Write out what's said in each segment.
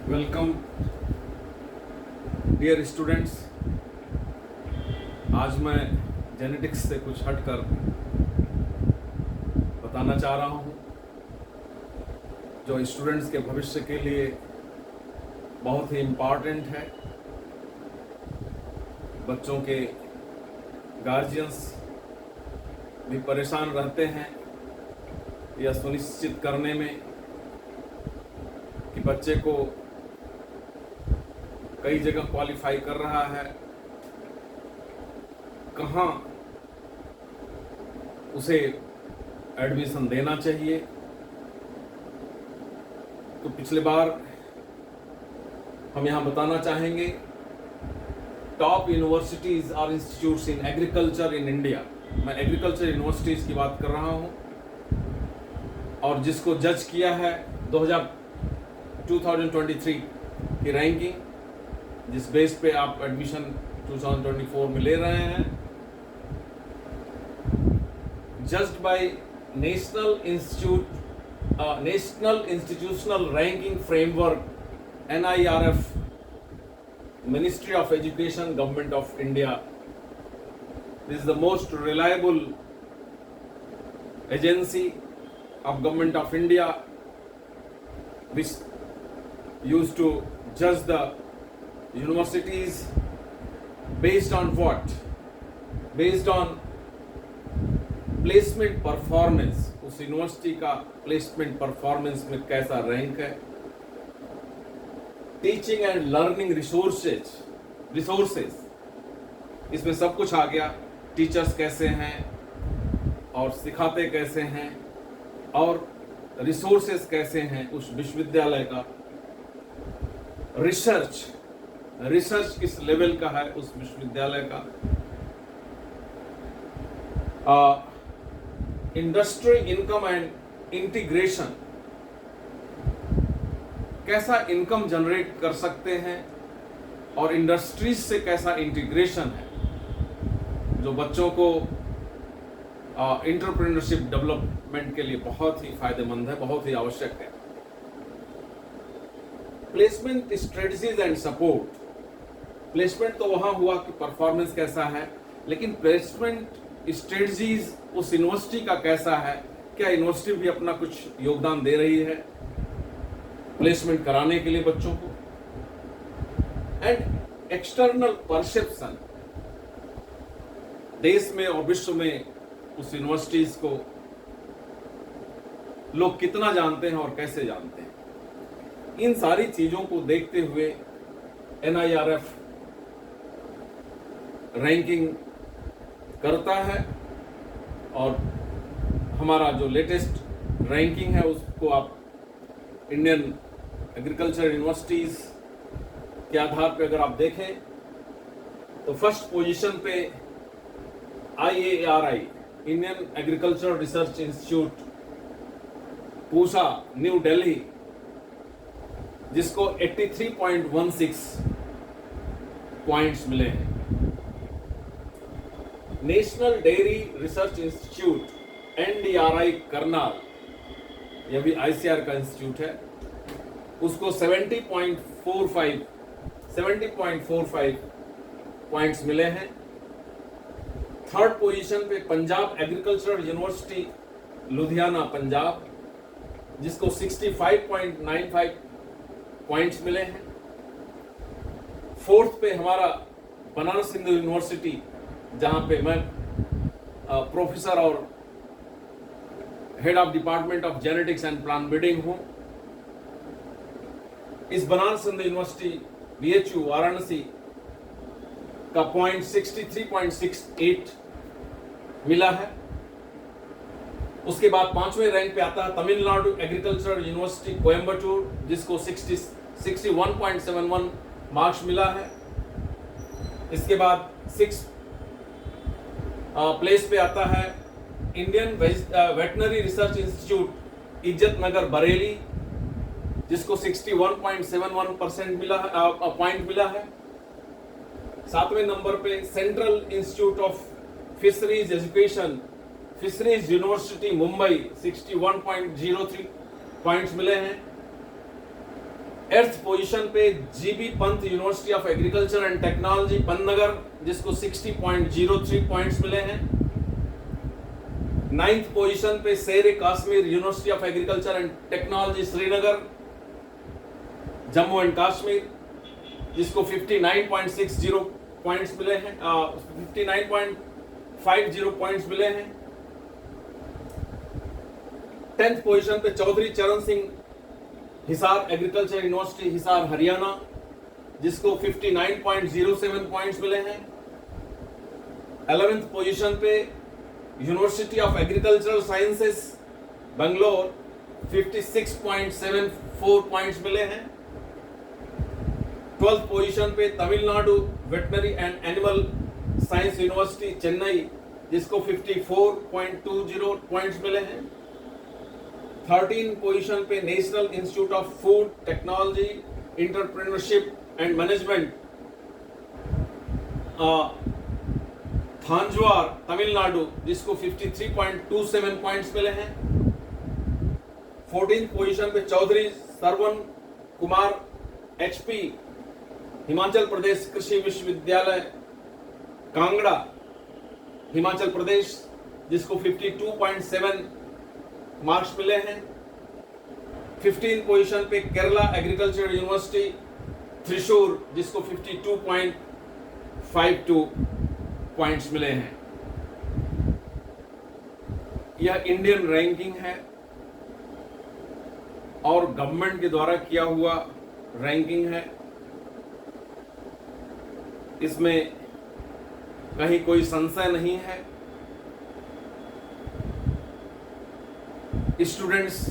Welcome dear students. आज मैं genetics से कुछ हटकर बताना चाह रहा हूँ जो स्टूडेंट्स के भविष्य के लिए बहुत ही इम्पॉर्टेंट है। बच्चों के गार्जियंस भी परेशान रहते हैं यह सुनिश्चित करने में कि बच्चे को कई जगह क्वालिफाई कर रहा है, कहाँ उसे एडमिशन देना चाहिए। तो पिछले बार हम यहाँ बताना चाहेंगे टॉप यूनिवर्सिटीज और institutes in agriculture in India. मैं एग्रीकल्चर यूनिवर्सिटीज की बात कर रहा हूँ और जिसको जज किया है 2023 की रैंकिंग, जिस बेस पे आप एडमिशन 2024 में ले रहे हैं, judged bye national institutional ranking framework NIRF, Ministry of Education, Government of India. This is the most reliable agency of Government of India which used to judge the universities based on what? Based on placement performance. उस university का placement performance में कैसा rank है, teaching and learning resources, इसमें सब कुछ आ गया। Teachers कैसे हैं और सिखाते कैसे हैं और रिसोर्सेज कैसे हैं उस विश्वविद्यालय का। रिसर्च किस लेवल का है उस विश्वविद्यालय का। इंडस्ट्री इनकम एंड इंटीग्रेशन, कैसा इनकम जनरेट कर सकते हैं और इंडस्ट्रीज से कैसा इंटीग्रेशन है, जो बच्चों को एंटरप्रेन्योरशिप डेवलपमेंट के लिए बहुत ही फायदेमंद है, बहुत ही आवश्यक है। Placement strategies and support. Placement तो वहां हुआ कि परफॉर्मेंस कैसा है, लेकिन प्लेसमेंट स्ट्रेटजीज उस यूनिवर्सिटी का कैसा है, क्या यूनिवर्सिटी भी अपना कुछ योगदान दे रही है प्लेसमेंट कराने के लिए बच्चों को। एंड एक्सटर्नल परसेप्शन, देश में और विश्व में उस यूनिवर्सिटीज को लोग कितना जानते हैं और कैसे जानते हैं। इन सारी चीजों को देखते हुए NIRF रैंकिंग करता है और हमारा जो लेटेस्ट रैंकिंग है उसको आप इंडियन एग्रीकल्चर यूनिवर्सिटीज के आधार पे अगर आप देखें तो फर्स्ट पोजीशन पे IARI, Indian agriculture research institute, Pusa, new Delhi, जिसको 83.16 पॉइंट्स मिले हैं। National dairy research institute NDRI Karnal, यह भी ICAR का इंस्टीट्यूट है, उसको 70.45 पॉइंट्स मिले हैं। थर्ड पोजीशन पे पंजाब एग्रीकल्चरल यूनिवर्सिटी लुधियाना पंजाब, जिसको 65.95 पॉइंट्स मिले हैं। फोर्थ पे हमारा बनारस हिंदू यूनिवर्सिटी, जहां पे मैं प्रोफेसर और head of department of genetics and plant breeding हूं। इस बनारस हिंदू यूनिवर्सिटी BHU वाराणसी का पॉइंट 63.68 मिला है। उसके बाद पांचवें रैंक पे आता है तमिलनाडु एग्रीकल्चरल यूनिवर्सिटी कोयम्बटूर, जिसको 61.71 मार्क्स मिला है। इसके बाद 6 प्लेस पे आता है इंडियन वेटनरी रिसर्च इंस्टीट्यूट इज्जत नगर बरेली, जिसको 61.71% पॉइंट मिला है। 7वें नंबर पे central institute of fisheries education, fisheries university Mumbai, 61.03 points मिले हैं। 8th पोजीशन पे GB Pant university of agriculture and technology Pantnagar, जिसको 60.03 पॉइंट्स मिले हैं। 9th पोजीशन पे Sher Kashmir university of agriculture and technology Srinagar, Jammu and Kashmir, जिसको 59.60 पॉइंट्स मिले हैं, 59.50 पॉइंट्स मिले हैं। 10th पोजीशन पे चौधरी चरण सिंह हिसार एग्रीकल्चर यूनिवर्सिटी हिसार हरियाणा, जिसको 59.07 पॉइंट्स मिले हैं। 11th पोजीशन पे university of agricultural sciences Bangalore, 56.74 points मिले हैं। 12th पोजीशन पे Tamil Nadu veterinary and animal science university Chennai, जिसको 54.20 पॉइंट्स मिले हैं। 13 पोजीशन पे national institute of food technology entrepreneurship and management Thanjavur Tamil Nadu, जिसको 53.27 पॉइंट्स मिले हैं। 14th पोजीशन पे चौधरी सरवन कुमार एचपी हिमाचल प्रदेश कृषि विश्वविद्यालय कांगड़ा हिमाचल प्रदेश, जिसको 52.7 मार्क्स मिले हैं। 15th पोजीशन पे केरला एग्रीकल्चर यूनिवर्सिटी त्रिशूर, जिसको 52.52 पॉइंट्स मिले हैं। यह इंडियन रैंकिंग है और गवर्नमेंट के द्वारा किया हुआ रैंकिंग है। इसमें कहीं कोई संशय नहीं है। स्टूडेंट्स,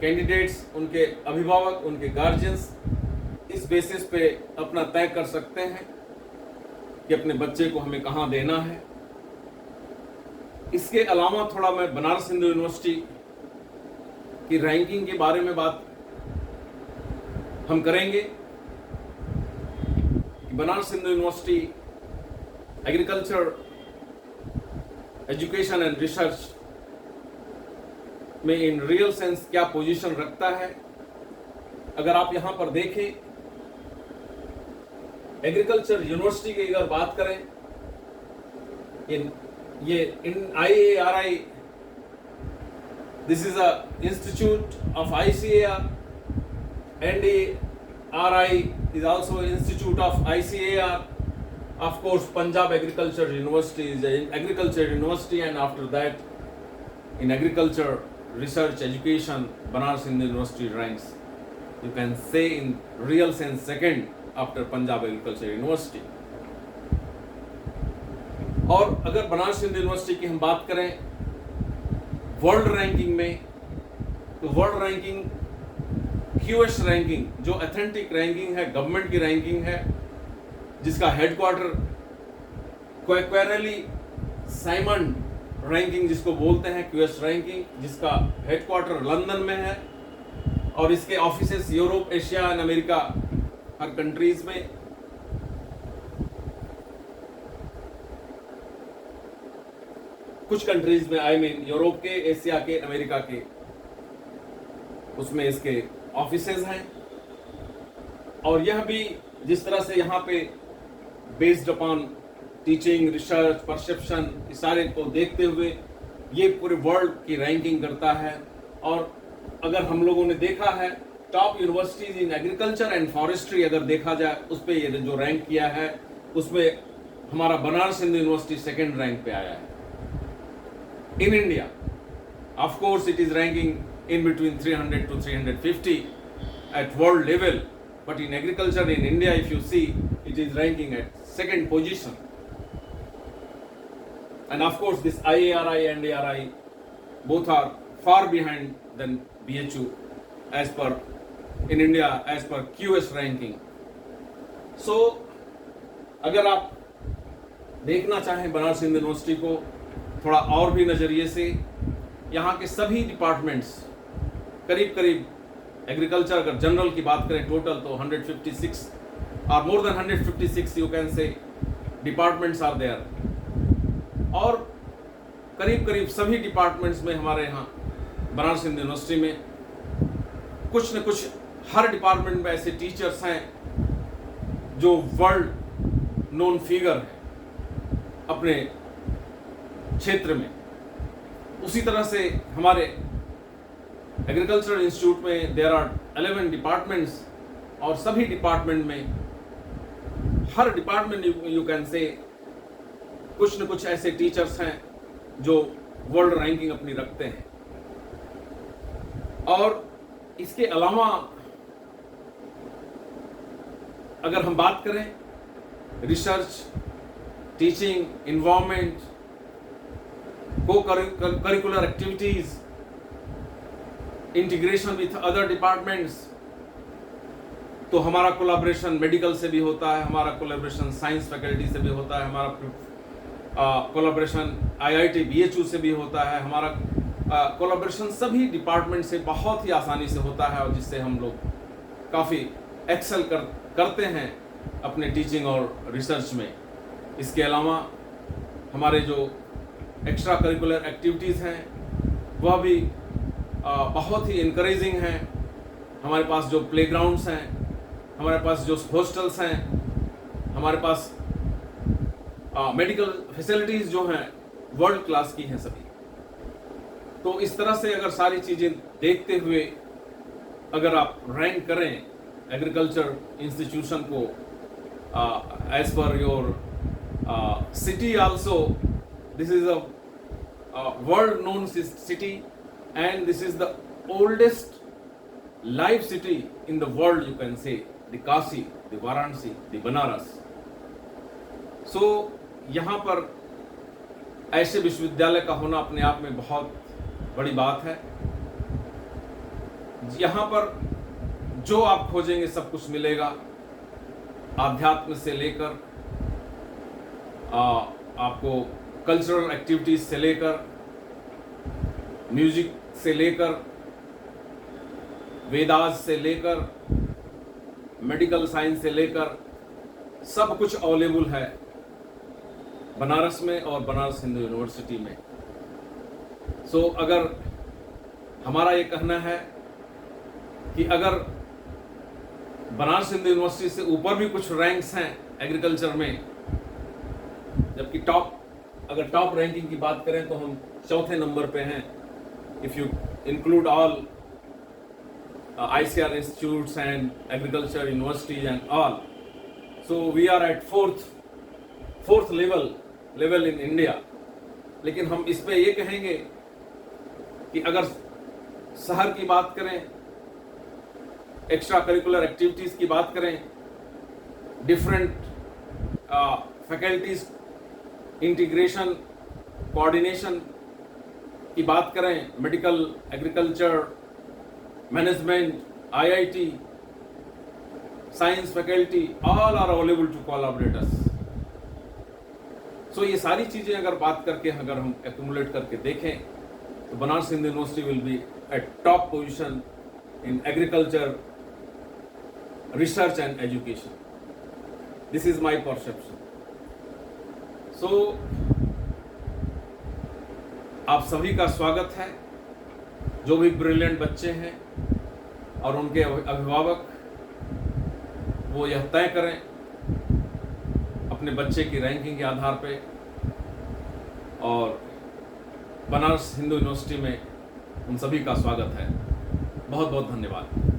कैंडिडेट्स, उनके अभिभावक, उनके गार्जियंस इस बेसिस पे अपना तय कर सकते हैं कि अपने बच्चे को हमें कहाँ देना है। इसके अलावा थोड़ा मैं बनारस हिंदू यूनिवर्सिटी की रैंकिंग के बारे में बात हम करेंगे। Banaras Hindu university agriculture education and research में इन रियल सेंस क्या पोजीशन रखता है। अगर आप यहां पर देखें, एग्रीकल्चर यूनिवर्सिटी की अगर बात करें, इन IARI, this is a institute of ICAR, NDRI is also an institute of ICAR. Of course, Punjab Agriculture University is an agriculture university, and after that, in agriculture research education, Banaras Hindu University ranks, you can say in real sense, second after Punjab Agriculture University. और अगर Banaras Hindu university की हम बात करें world ranking में, तो world ranking QS ranking, जो authentic ranking है, गवर्नमेंट की रैंकिंग है, जिसका हेडक्वार्टर क्वेक्वेरेली साइमन रैंकिंग जिसको बोलते हैं, QS रैंकिंग, जिसका हेडक्वार्टर लंदन में है और इसके offices Europe, Asia and America her countries में। कुछ कंट्रीज में, आई मीन यूरोप के, एशिया के, अमेरिका के, उसमें इसके ऑफिसेज हैं। और यह भी जिस तरह से यहाँ पे based upon teaching, research, perception, इस सारे को देखते हुए ये पूरे वर्ल्ड की रैंकिंग करता है। और अगर हम लोगों ने देखा है top universities in agriculture and forestry, अगर देखा जाए उस पर ये जो रैंक किया है, उसमें हमारा Banaras Hindu university second rank पे आया है in India. Of course it is ranking in between 300 to 350 at world level, but in agriculture in India, if you see, it is ranking at second position. And of course this IARI and ARI both are far behind than BHU as per in India as per QS ranking. So अगर आप देखना चाहें Banaras Hindu university को थोड़ा और भी नजरिए से, यहाँ के सभी डिपार्टमेंट्स करीब करीब एग्रीकल्चर अगर जनरल की बात करें टोटल, तो 156 और more than 156 you can say departments are there. और करीब करीब सभी डिपार्टमेंट्स में हमारे यहाँ बनारस हिंदू यूनिवर्सिटी में कुछ न कुछ हर डिपार्टमेंट में ऐसे टीचर्स हैं जो वर्ल्ड नोन फिगर हैं अपने क्षेत्र में। उसी तरह से हमारे एग्रीकल्चरल इंस्टीट्यूट में देयर आर 11 डिपार्टमेंट्स, और सभी डिपार्टमेंट में हर डिपार्टमेंट यू कैन से कुछ न कुछ ऐसे टीचर्स हैं जो वर्ल्ड रैंकिंग अपनी रखते हैं। और इसके अलावा अगर हम बात करें research, teaching, environment, co-curricular activities, integration with other departments, तो हमारा कोलैबोरेशन मेडिकल से भी होता है, हमारा कोलैबोरेशन साइंस फैकल्टी से भी होता है, हमारा कोलैबोरेशन IIT BHU से भी होता है, हमारा कोलैबोरेशन सभी डिपार्टमेंट से बहुत ही आसानी से होता है, और जिससे हम लोग काफ़ी एक्सेल करते हैं अपने टीचिंग और रिसर्च में। इसके अलावा हमारे जो एक्स्ट्रा करिकुलर एक्टिविटीज़ हैं वह भी बहुत ही इनकरेजिंग हैं। हमारे पास जो प्लेग्राउंड्स हैं, हमारे पास जो हॉस्टल्स हैं, हमारे पास मेडिकल फैसिलिटीज़ जो हैं वर्ल्ड क्लास की हैं सभी। तो इस तरह से अगर सारी चीज़ें देखते हुए अगर आप रैंक करें एग्रीकल्चर इंस्टीट्यूशन को as per your city also, this is a world known city, and this is the oldest live city in the world, you can say, the Kashi, the Varanasi, the Banaras. So यहाँ पर ऐसे विश्वविद्यालय का होना अपने आप में बहुत बड़ी बात है। यहाँ पर जो आप खोजेंगे सब कुछ मिलेगा, आध्यात्म से लेकर आपको कल्चरल एक्टिविटीज से लेकर, म्यूजिक से लेकर, वेदास से लेकर, मेडिकल साइंस से लेकर सब कुछ अवेलेबल है बनारस में और बनारस हिंदू यूनिवर्सिटी में। सो अगर हमारा ये कहना है कि अगर बनारस हिंदू यूनिवर्सिटी से ऊपर भी कुछ रैंक्स हैं एग्रीकल्चर में, जबकि अगर टॉप रैंकिंग की बात करें तो हम 4थे नंबर पे हैं, if you include all ICAR institutes and agriculture universities and all, so we are at fourth level in India। लेकिन हम इस पे ये कहेंगे कि अगर शहर की बात करें, एक्स्ट्रा करिकुलर एक्टिविटीज की बात करें, डिफरेंट फैकल्टीज इंटीग्रेशन कोऑर्डिनेशन की बात करें, medical, agriculture, management, IIT, science faculty, all are available to collaborate us. So ये सारी चीज़ें अगर बात करके अगर हम एक्यूमुलेट करके देखें तो Banaras Hindu university will be at top position in agriculture, research and education. This is my perception. So आप सभी का स्वागत है, जो भी ब्रिलियंट बच्चे हैं और उनके अभिभावक, वो यह तय करें अपने बच्चे की रैंकिंग के आधार पे, और बनारस हिंदू यूनिवर्सिटी में उन सभी का स्वागत है। बहुत बहुत धन्यवाद।